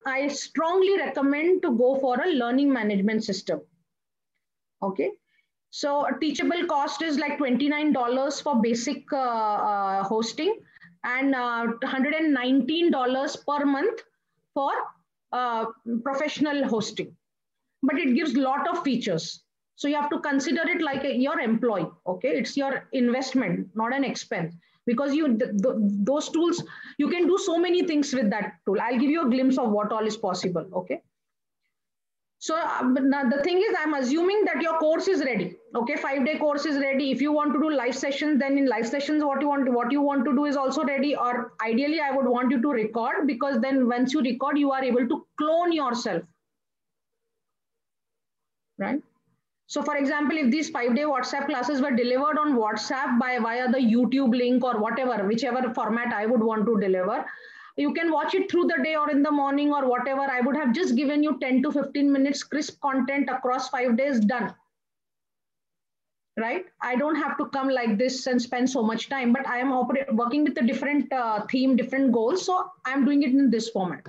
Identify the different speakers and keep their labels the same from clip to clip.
Speaker 1: I strongly recommend to go for a learning management system. Okay. So a teachable cost is like $29 for basic hosting, and $119 per month for professional hosting. But it gives lot of features. So you have to consider it like your employee. Okay, it's your investment, not an expense. Because those tools, you can do so many things with that tool. I'll give you a glimpse of what all is possible. Okay. So now the thing is, I'm assuming that your course is ready. Okay, 5-day course is ready. If you want to do live sessions, then in live sessions, what you want to do is also ready. Or ideally, I would want you to record, because then once you record, you are able to clone yourself, right? So, for example, if these 5-day WhatsApp classes were delivered on WhatsApp via the YouTube link or whatever, whichever format I would want to deliver, you can watch it through the day or in the morning or whatever. I would have just given you 10 to 15 minutes crisp content across 5 days, done. Right? I don't have to come like this and spend so much time, but I am working with a different theme, different goals. So I'm doing it in this format.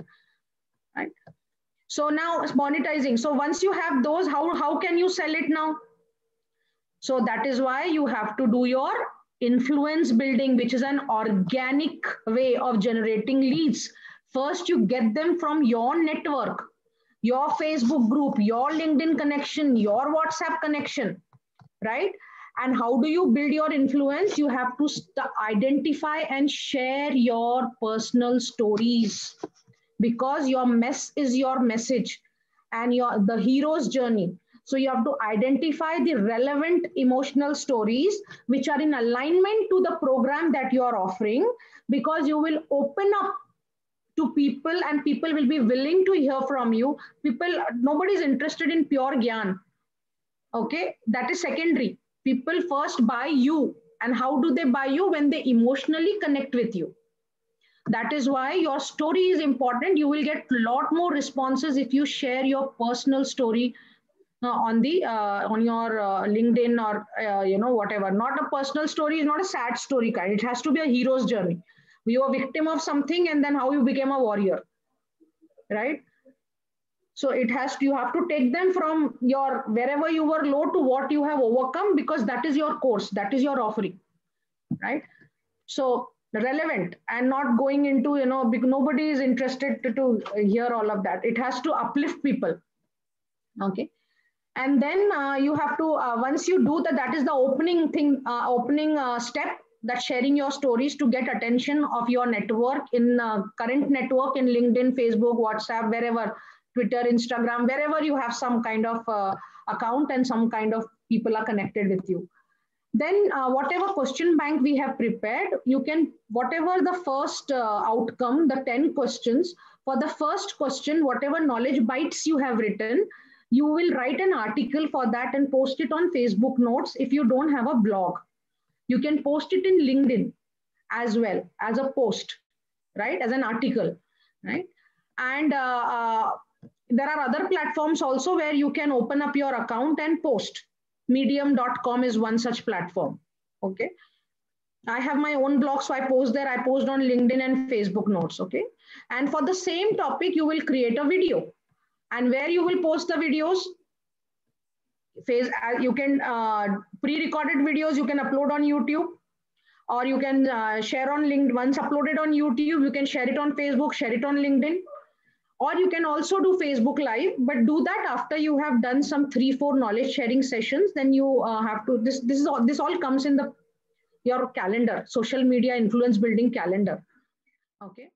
Speaker 1: Right? So now monetizing. So once you have those, how can you sell it now? So that is why you have to do your influence building, which is an organic way of generating leads. First, you get them from your network, your Facebook group, your LinkedIn connection, your WhatsApp connection, right? And how do you build your influence? You have to identify and share your personal stories, because your mess is your message and the hero's journey. So you have to identify the relevant emotional stories which are in alignment to the program that you are offering, because you will open up to people and people will be willing to hear from you. Nobody is interested in pure gyan. Okay, that is secondary. People first buy you. And how do they buy you? When they emotionally connect with you. That is why your story is important. You will get a lot more responses if you share your personal story on your LinkedIn or whatever. Not a personal story is not a sad story kind. It has to be a hero's journey. You are a victim of something and then how you became a warrior, right? So you have to take them from your wherever you were low to what you have overcome, because that is your course, that is your offering, right? So relevant and not going into, because nobody is interested to hear all of that. It has to uplift people. Okay. And then you have to, once you do that is the opening thing, opening step, that sharing your stories to get attention of your network in current network in LinkedIn, Facebook, WhatsApp, wherever, Twitter, Instagram, wherever you have some kind of account and some kind of people are connected with you. Then whatever question bank we have prepared, you can, whatever the first outcome, the 10 questions, for the first question, whatever knowledge bites you have written, you will write an article for that and post it on Facebook notes. If you don't have a blog, you can post it in LinkedIn as well as a post, right? As an article, right? And there are other platforms also where you can open up your account and post. Medium.com is one such platform. Okay. I have my own blog, so I post there. I post on LinkedIn and Facebook notes. Okay. And for the same topic, you will create a video. And where you will post the videos, you can pre-recorded videos you can upload on YouTube, or you can share on LinkedIn. Once uploaded on YouTube, you can share it on Facebook, share it on LinkedIn, or you can also do Facebook Live, but do that after you have done some 3-4 knowledge sharing sessions. Then you have to, this all comes in your calendar, social media influence building calendar. Okay.